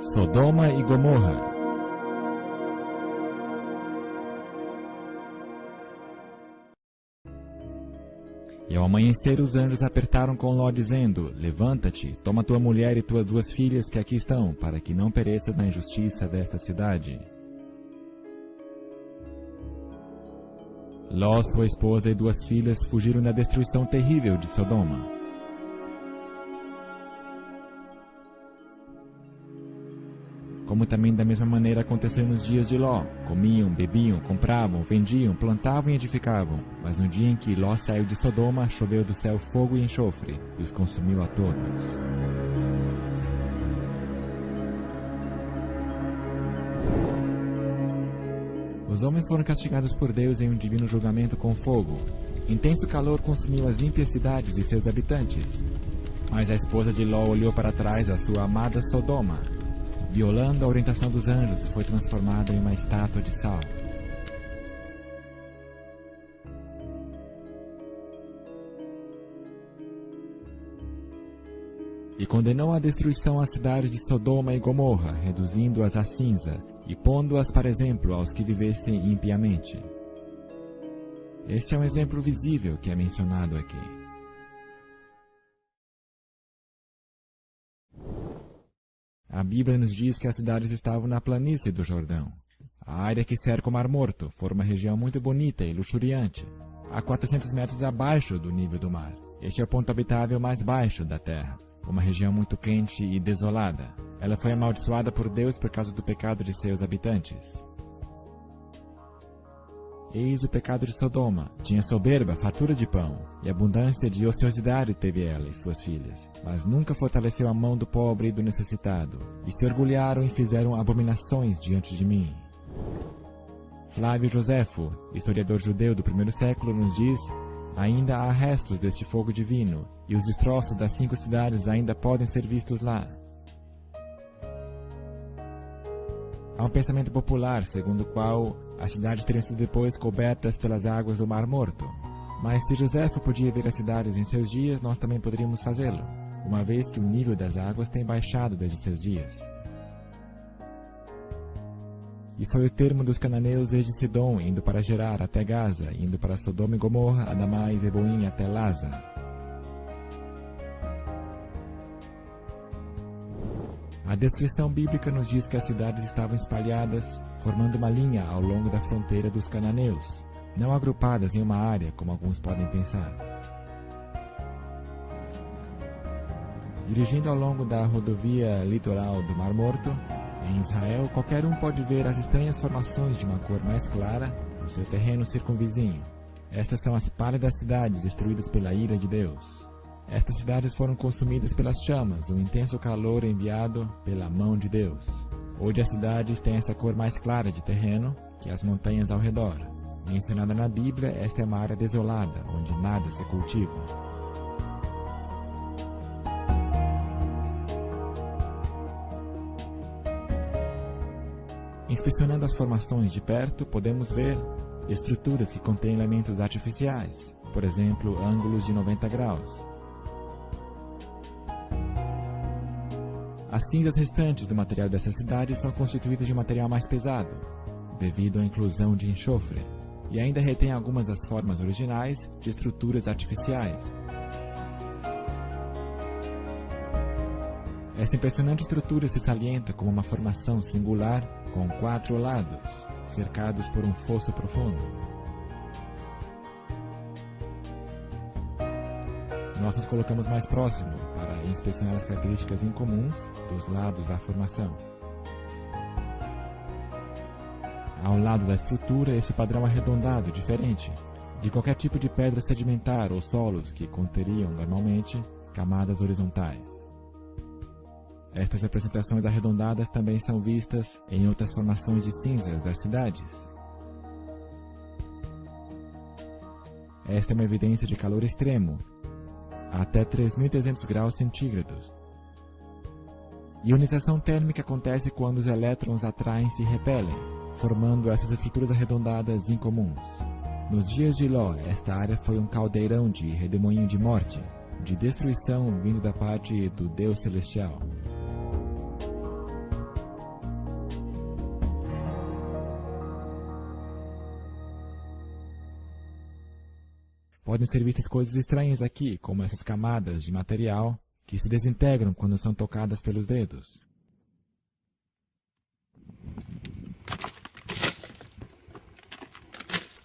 Sodoma e Gomorra. E ao amanhecer os anjos apertaram com Ló, dizendo: Levanta-te, toma tua mulher e tuas 2 filhas que aqui estão, para que não pereças na injustiça desta cidade. Ló, sua esposa e 2 filhas fugiram da destruição terrível de Sodoma. Como também da mesma maneira aconteceu nos dias de Ló. Comiam, bebiam, compravam, vendiam, plantavam e edificavam. Mas no dia em que Ló saiu de Sodoma, choveu do céu fogo e enxofre, e os consumiu a todos. Os homens foram castigados por Deus em um divino julgamento com fogo. Intenso calor consumiu as ímpias cidades e seus habitantes. Mas a esposa de Ló olhou para trás a sua amada Sodoma. Violando a orientação dos anjos, foi transformada em uma estátua de sal. E condenou à destruição as cidades de Sodoma e Gomorra, reduzindo-as a cinza, e pondo-as para exemplo aos que vivessem impiamente. Este é um exemplo visível que é mencionado aqui. A Bíblia nos diz que as cidades estavam na planície do Jordão. A área que cerca o Mar Morto foi uma região muito bonita e luxuriante, a 400 metros abaixo do nível do mar. Este é o ponto habitável mais baixo da terra, uma região muito quente e desolada. Ela foi amaldiçoada por Deus por causa do pecado de seus habitantes. Eis o pecado de Sodoma. Tinha soberba, fartura de pão, e abundância de ociosidade teve ela e suas filhas. Mas nunca fortaleceu a mão do pobre e do necessitado, e se orgulharam e fizeram abominações diante de mim. Flávio Joséfo, historiador judeu do 1º século, nos diz: ainda há restos deste fogo divino, e os destroços das 5 cidades ainda podem ser vistos lá. Há um pensamento popular segundo o qual as cidades teriam sido depois cobertas pelas águas do Mar Morto. Mas se Joséfo podia ver as cidades em seus dias, nós também poderíamos fazê-lo, uma vez que o nível das águas tem baixado desde seus dias. E foi o termo dos cananeus desde Sidom, indo para Gerar até Gaza, indo para Sodoma e Gomorra, Adamá e Zeboim até Laza. A descrição bíblica nos diz que as cidades estavam espalhadas, formando uma linha ao longo da fronteira dos cananeus, não agrupadas em uma área, como alguns podem pensar. Dirigindo ao longo da rodovia litoral do Mar Morto, em Israel, qualquer um pode ver as estranhas formações de uma cor mais clara no seu terreno circunvizinho. Estas são as pálidas cidades destruídas pela ira de Deus. Estas cidades foram consumidas pelas chamas, um intenso calor enviado pela mão de Deus. Hoje as cidades têm essa cor mais clara de terreno que as montanhas ao redor. Mencionada na Bíblia, esta é uma área desolada, onde nada se cultiva. Inspecionando as formações de perto, podemos ver estruturas que contêm elementos artificiais, por exemplo, ângulos de 90 graus. As cinzas restantes do material dessas cidades são constituídas de material mais pesado, devido à inclusão de enxofre, e ainda retém algumas das formas originais de estruturas artificiais. Essa impressionante estrutura se salienta como uma formação singular com 4 lados, cercados por um fosso profundo. Nós nos colocamos mais próximo para inspecionar as características incomuns dos lados da formação. Ao lado da estrutura, esse padrão arredondado, diferente de qualquer tipo de pedra sedimentar ou solos que conteriam, normalmente, camadas horizontais. Estas representações arredondadas também são vistas em outras formações de cinzas das cidades. Esta é uma evidência de calor extremo, até 3.300 graus centígrados. Ionização térmica acontece quando os elétrons atraem-se e repelem, formando essas estruturas arredondadas incomuns. Nos dias de Ló, esta área foi um caldeirão de redemoinho de morte, de destruição vindo da parte do Deus Celestial. Podem ser vistas coisas estranhas aqui, como essas camadas de material que se desintegram quando são tocadas pelos dedos.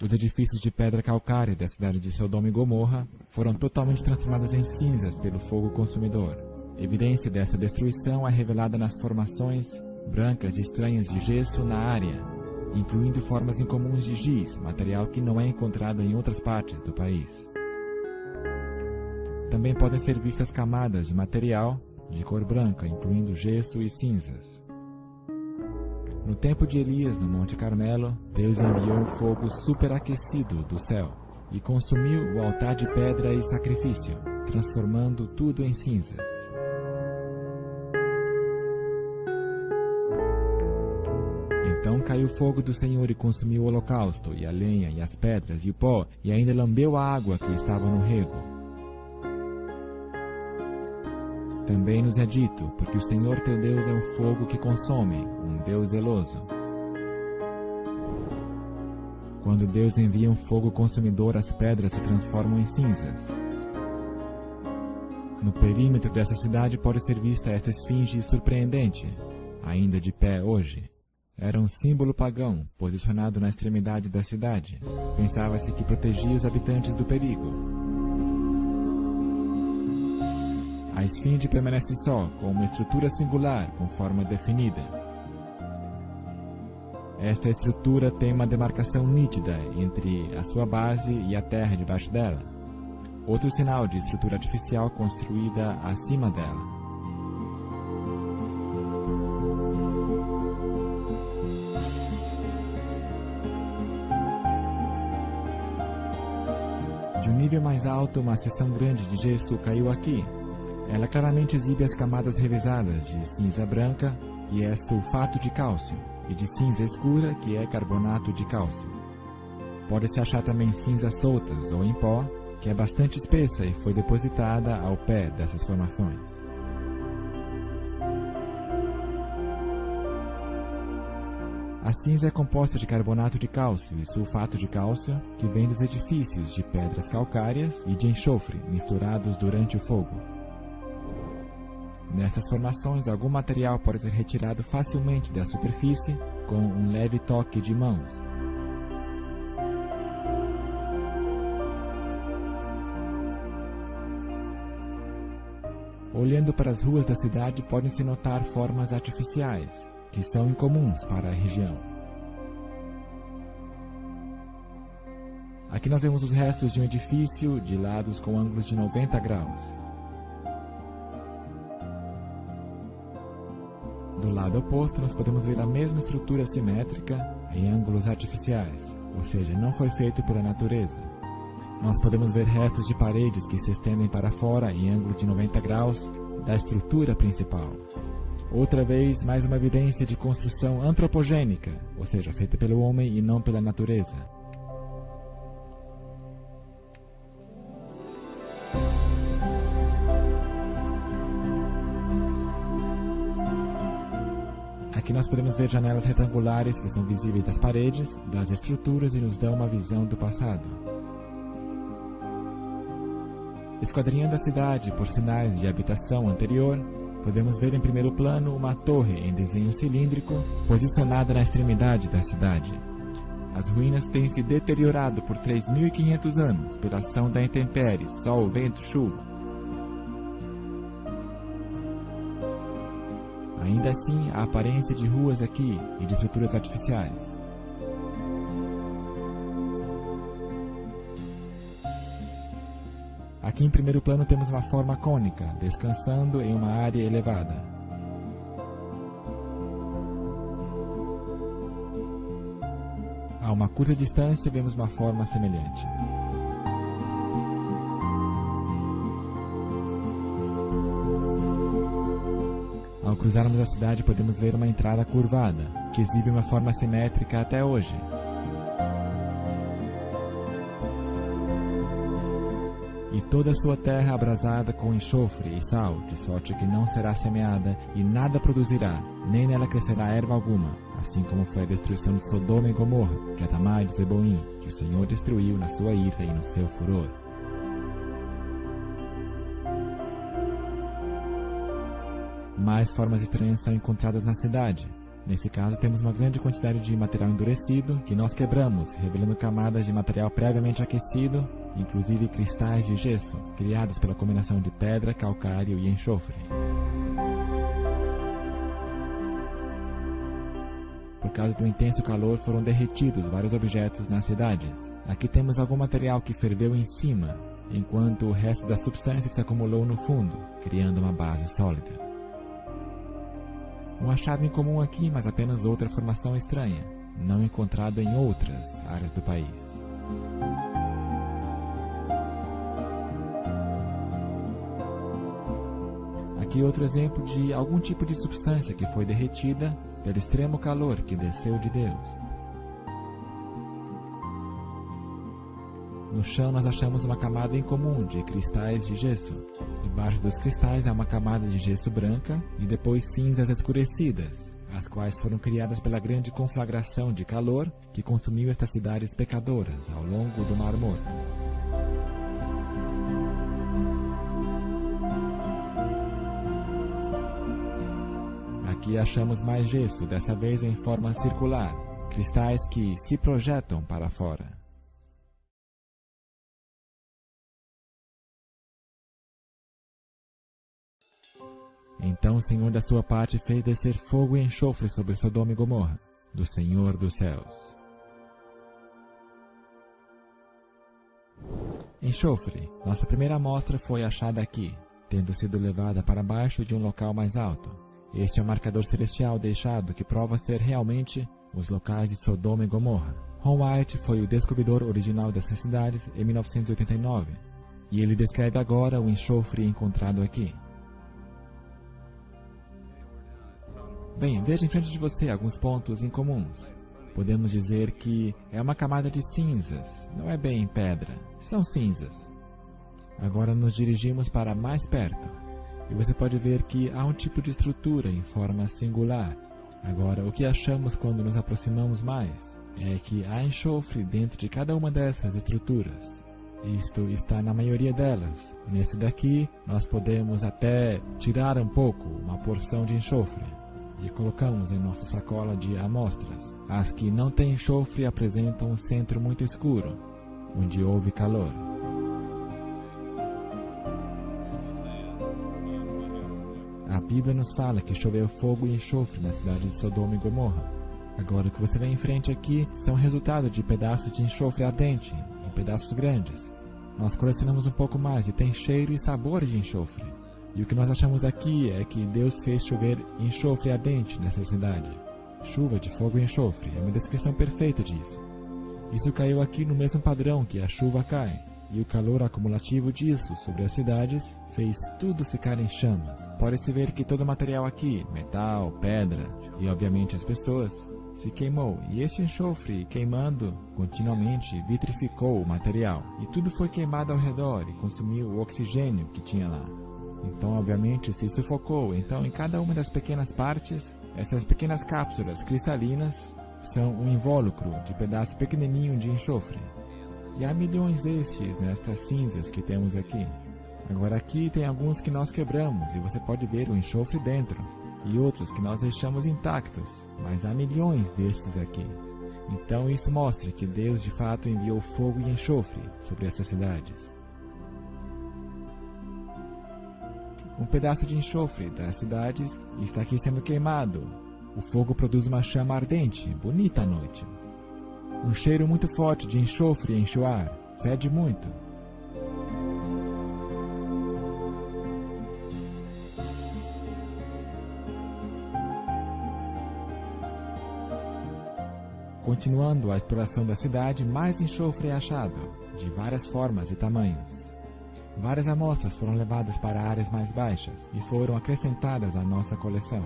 Os edifícios de pedra calcária da cidade de Sodoma e Gomorra foram totalmente transformados em cinzas pelo fogo consumidor. Evidência dessa destruição é revelada nas formações brancas e estranhas de gesso na área, incluindo formas incomuns de giz, material que não é encontrado em outras partes do país. Também podem ser vistas camadas de material de cor branca, incluindo gesso e cinzas. No tempo de Elias, no Monte Carmelo, Deus enviou um fogo superaquecido do céu e consumiu o altar de pedra e sacrifício, transformando tudo em cinzas. Então caiu o fogo do Senhor e consumiu o holocausto, e a lenha, e as pedras, e o pó, e ainda lambeu a água que estava no rego. Também nos é dito, porque o Senhor teu Deus é um fogo que consome, um Deus zeloso. Quando Deus envia um fogo consumidor, as pedras se transformam em cinzas. No perímetro dessa cidade pode ser vista esta esfinge surpreendente, ainda de pé hoje. Era um símbolo pagão, posicionado na extremidade da cidade. Pensava-se que protegia os habitantes do perigo. A esfinge permanece só, com uma estrutura singular, com forma definida. Esta estrutura tem uma demarcação nítida entre a sua base e a terra debaixo dela. Outro sinal de estrutura artificial construída acima dela. De um nível mais alto, uma seção grande de gesso caiu aqui. Ela claramente exibe as camadas revezadas de cinza branca, que é sulfato de cálcio, e de cinza escura, que é carbonato de cálcio. Pode-se achar também cinzas soltas ou em pó, que é bastante espessa e foi depositada ao pé dessas formações. A cinza é composta de carbonato de cálcio e sulfato de cálcio, que vem dos edifícios de pedras calcárias e de enxofre misturados durante o fogo. Nestas formações, algum material pode ser retirado facilmente da superfície com um leve toque de mãos. Olhando para as ruas da cidade, podem-se notar formas artificiais, que são incomuns para a região. Aqui nós vemos os restos de um edifício de lados com ângulos de 90 graus. Do lado oposto, nós podemos ver a mesma estrutura simétrica em ângulos artificiais, ou seja, não foi feito pela natureza. Nós podemos ver restos de paredes que se estendem para fora em ângulos de 90 graus da estrutura principal. Outra vez, mais uma evidência de construção antropogênica, ou seja, feita pelo homem e não pela natureza. Aqui nós podemos ver janelas retangulares que são visíveis das paredes, das estruturas e nos dão uma visão do passado. Esquadrinhando a cidade por sinais de habitação anterior, podemos ver em primeiro plano uma torre em desenho cilíndrico posicionada na extremidade da cidade. As ruínas têm se deteriorado por 3.500 anos pela ação da intempérie, sol, vento, chuva. Ainda assim, há aparência de ruas aqui e de estruturas artificiais. Aqui em primeiro plano temos uma forma cônica, descansando em uma área elevada. A uma curta distância vemos uma forma semelhante. Ao cruzarmos a cidade, podemos ver uma entrada curvada, que exibe uma forma simétrica até hoje. E toda a sua terra abrasada com enxofre e sal, de sorte que não será semeada e nada produzirá, nem nela crescerá erva alguma, assim como foi a destruição de Sodoma e Gomorra, de Admá e de Zeboim, que o Senhor destruiu na sua ira e no seu furor. mais formas estranhas são encontradas na cidade. Nesse caso, temos uma grande quantidade de material endurecido que nós quebramos, revelando camadas de material previamente aquecido, inclusive cristais de gesso, criados pela combinação de pedra, calcário e enxofre. Por causa do intenso calor, foram derretidos vários objetos nas cidades. Aqui temos algum material que ferveu em cima, enquanto o resto da substância se acumulou no fundo, criando uma base sólida. Um achado incomum aqui, mas apenas outra formação estranha, não encontrada em outras áreas do país. Aqui outro exemplo de algum tipo de substância que foi derretida pelo extremo calor que desceu de Deus. No chão nós achamos uma camada incomum de cristais de gesso. Debaixo dos cristais há uma camada de gesso branca e depois cinzas escurecidas, as quais foram criadas pela grande conflagração de calor que consumiu estas cidades pecadoras ao longo do Mar Morto. Aqui achamos mais gesso, dessa vez em forma circular, cristais que se projetam para fora. Então o Senhor da sua parte fez descer fogo e enxofre sobre Sodoma e Gomorra, do Senhor dos céus. Enxofre. Nossa primeira amostra foi achada aqui, tendo sido levada para baixo de um local mais alto. Este é o marcador celestial deixado que prova ser realmente os locais de Sodoma e Gomorra. Ron White foi o descobridor original dessas cidades em 1989, e ele descreve agora o enxofre encontrado aqui. Bem, veja em frente de você alguns pontos incomuns. Podemos dizer que é uma camada de cinzas, não é bem pedra, são cinzas. Agora nos dirigimos para mais perto, e você pode ver que há um tipo de estrutura em forma singular. Agora, o que achamos quando nos aproximamos mais é que há enxofre dentro de cada uma dessas estruturas. Isto está na maioria delas. Nesse daqui, nós podemos até tirar um pouco, uma porção de enxofre, e colocamos em nossa sacola de amostras. As que não têm enxofre apresentam um centro muito escuro, onde houve calor. A Bíblia nos fala que choveu fogo e enxofre na cidade de Sodoma e Gomorra. Agora, o que você vê em frente aqui são resultado de pedaços de enxofre ardente, em pedaços grandes. Nós colecionamos um pouco mais e tem cheiro e sabor de enxofre. E o que nós achamos aqui é que Deus fez chover enxofre ardente nessa cidade. Chuva de fogo e enxofre é uma descrição perfeita disso. Isso caiu aqui no mesmo padrão que a chuva cai, e o calor acumulativo disso sobre as cidades fez tudo ficar em chamas. Pode-se ver que todo o material aqui, metal, pedra e obviamente as pessoas, se queimou, e este enxofre queimando continuamente vitrificou o material, e tudo foi queimado ao redor e consumiu o oxigênio que tinha lá. Então, obviamente, se sufocou. Então, em cada uma das pequenas partes, essas pequenas cápsulas cristalinas são um invólucro de pedaço pequenininho de enxofre. E há milhões destes nestas cinzas que temos aqui. Agora aqui tem alguns que nós quebramos e você pode ver o enxofre dentro, e outros que nós deixamos intactos, mas há milhões destes aqui. Então isso mostra que Deus de fato enviou fogo e enxofre sobre estas cidades. Um pedaço de enxofre das cidades está aqui sendo queimado. O fogo produz uma chama ardente, bonita à noite. Um cheiro muito forte de enxofre enche o ar, fede muito. Continuando a exploração da cidade, mais enxofre é achado, de várias formas e tamanhos. Várias amostras foram levadas para áreas mais baixas e foram acrescentadas à nossa coleção.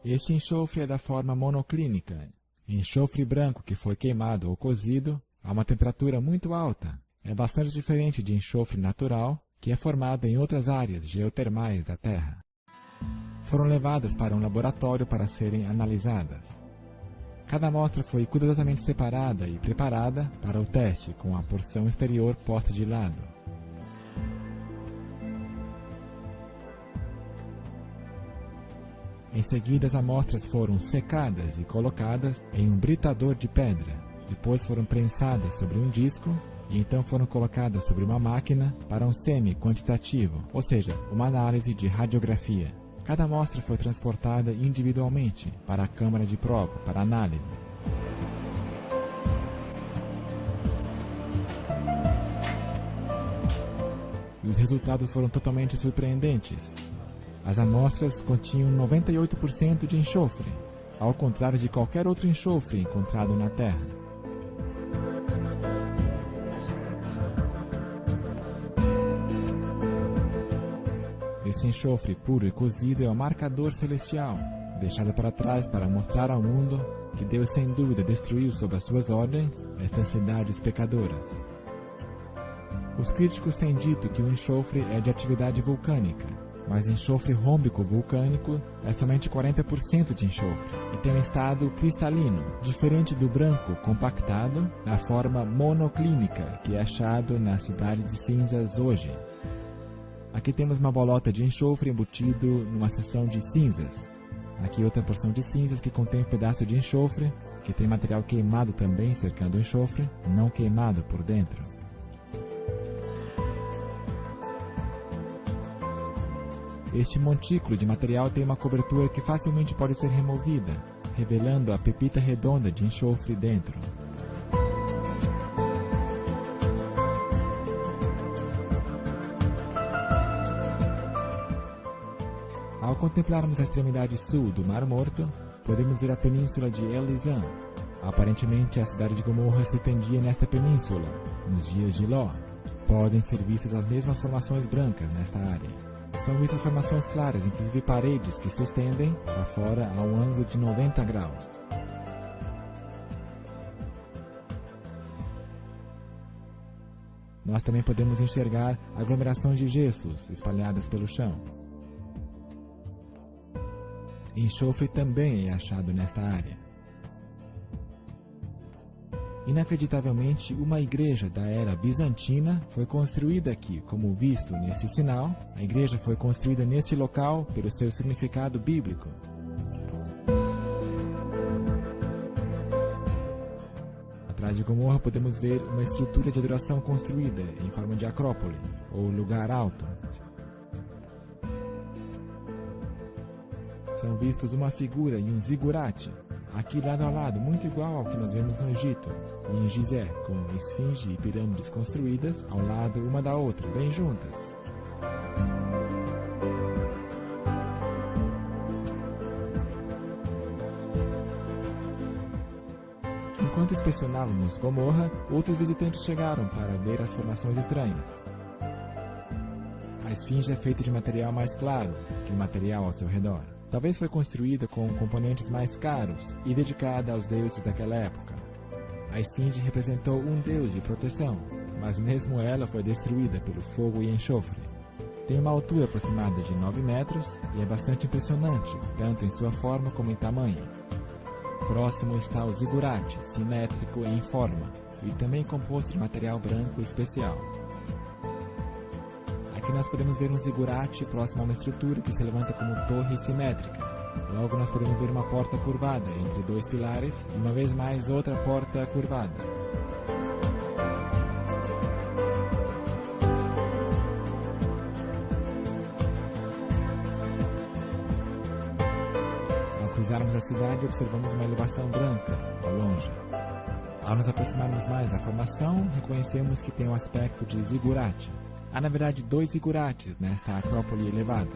Este enxofre é da forma monoclínica, enxofre branco que foi queimado ou cozido a uma temperatura muito alta. É bastante diferente de enxofre natural, que é formado em outras áreas geotermais da Terra. Foram levadas para um laboratório para serem analisadas. Cada amostra foi cuidadosamente separada e preparada para o teste, com a porção exterior posta de lado. Em seguida, as amostras foram secadas e colocadas em um britador de pedra. Depois foram prensadas sobre um disco e então foram colocadas sobre uma máquina para um semi-quantitativo, ou seja, uma análise de radiografia. Cada amostra foi transportada individualmente para a câmara de prova para análise. E os resultados foram totalmente surpreendentes. As amostras continham 98% de enxofre, ao contrário de qualquer outro enxofre encontrado na Terra. Esse enxofre puro e cozido é o marcador celestial, deixado para trás para mostrar ao mundo que Deus sem dúvida destruiu sob as suas ordens estas cidades pecadoras. Os críticos têm dito que o enxofre é de atividade vulcânica, mas enxofre rômbico vulcânico é somente 40% de enxofre e tem um estado cristalino, diferente do branco compactado na forma monoclínica que é achado na cidade de cinzas hoje. Aqui temos uma bolota de enxofre embutido numa seção de cinzas. Aqui outra porção de cinzas que contém um pedaço de enxofre, que tem material queimado também cercando o enxofre, não queimado por dentro. Este montículo de material tem uma cobertura que facilmente pode ser removida, revelando a pepita redonda de enxofre dentro. Ao contemplarmos a extremidade sul do Mar Morto, podemos ver a península de Elizam. Aparentemente, a cidade de Gomorra se estendia nesta península, nos dias de Ló. Podem ser vistas as mesmas formações brancas nesta área. São vistas formações claras, inclusive paredes que se estendem para fora a um ângulo de 90 graus. Nós também podemos enxergar aglomerações de gessos espalhadas pelo chão. Enxofre também é achado nesta área. Inacreditavelmente, uma igreja da era bizantina foi construída aqui, como visto nesse sinal. A igreja foi construída neste local pelo seu significado bíblico. Atrás de Gomorra podemos ver uma estrutura de adoração construída em forma de acrópole, ou lugar alto. São vistos uma figura e um zigurate, aqui lado a lado, muito igual ao que nós vemos no Egito, e em Gizé, com esfinge e pirâmides construídas ao lado uma da outra, bem juntas. Enquanto inspecionávamos Gomorra, outros visitantes chegaram para ver as formações estranhas. A esfinge é feita de material mais claro que o material ao seu redor. Talvez foi construída com componentes mais caros e dedicada aos deuses daquela época. A esfinge representou um deus de proteção, mas mesmo ela foi destruída pelo fogo e enxofre. Tem uma altura aproximada de 9 metros e é bastante impressionante, tanto em sua forma como em tamanho. Próximo está o zigurate, simétrico em forma, e também composto de material branco especial. Aqui nós podemos ver um zigurate próximo a uma estrutura que se levanta como torre simétrica. Logo nós podemos ver uma porta curvada entre dois pilares e uma vez mais outra porta curvada. Ao cruzarmos a cidade, observamos uma elevação branca ao longe. Ao nos aproximarmos mais da formação, reconhecemos que tem um aspecto de zigurate. Há, na verdade, 2 zigurates nesta acrópole elevada.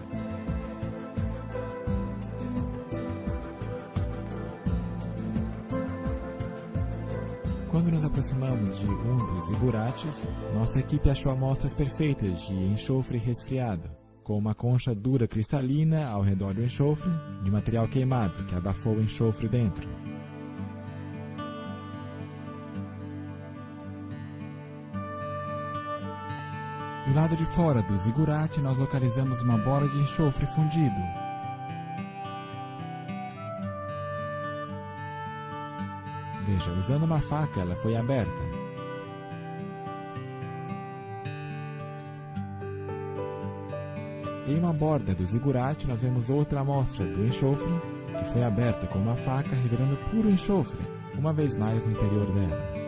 Quando nos aproximamos de um dos zigurates, nossa equipe achou amostras perfeitas de enxofre resfriado, com uma concha dura cristalina ao redor do enxofre, de material queimado que abafou o enxofre dentro. Do lado de fora do zigurate, nós localizamos uma bola de enxofre fundido. Veja, usando uma faca, ela foi aberta. Em uma borda do zigurate, nós vemos outra amostra do enxofre, que foi aberta com uma faca, revelando puro enxofre, uma vez mais no interior dela.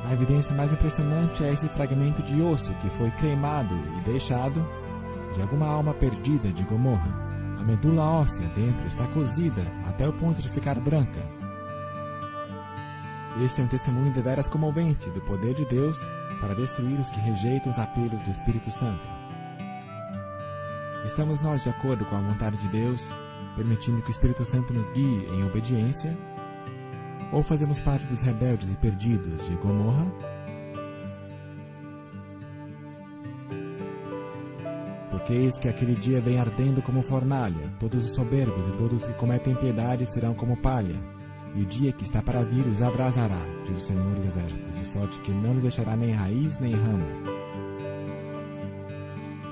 A evidência mais impressionante é esse fragmento de osso que foi queimado e deixado de alguma alma perdida de Gomorra. A medula óssea dentro está cozida até o ponto de ficar branca. Este é um testemunho deveras comovente do poder de Deus para destruir os que rejeitam os apelos do Espírito Santo. Estamos nós de acordo com a vontade de Deus, permitindo que o Espírito Santo nos guie em obediência? Ou fazemos parte dos rebeldes e perdidos de Gomorra? Porque eis que aquele dia vem ardendo como fornalha, todos os soberbos e todos os que cometem impiedade serão como palha, e o dia que está para vir os abrasará, diz o Senhor dos Exércitos, de sorte que não lhes deixará nem raiz nem ramo.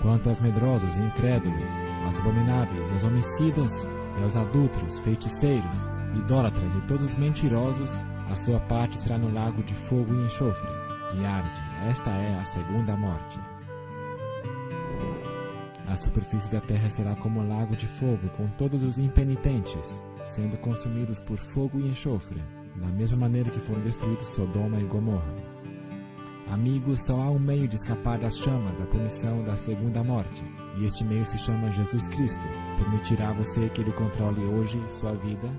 Quanto aos medrosos e incrédulos, aos abomináveis, aos homicidas e aos adúlteros, feiticeiros, idólatras e todos os mentirosos, a sua parte será no lago de fogo e enxofre, que arde. Esta é a segunda morte. A superfície da terra será como um lago de fogo, com todos os impenitentes, sendo consumidos por fogo e enxofre, da mesma maneira que foram destruídos Sodoma e Gomorra. Amigos, só há um meio de escapar das chamas da punição da segunda morte, e este meio se chama Jesus Cristo. Permitirá a você que Ele controle hoje sua vida?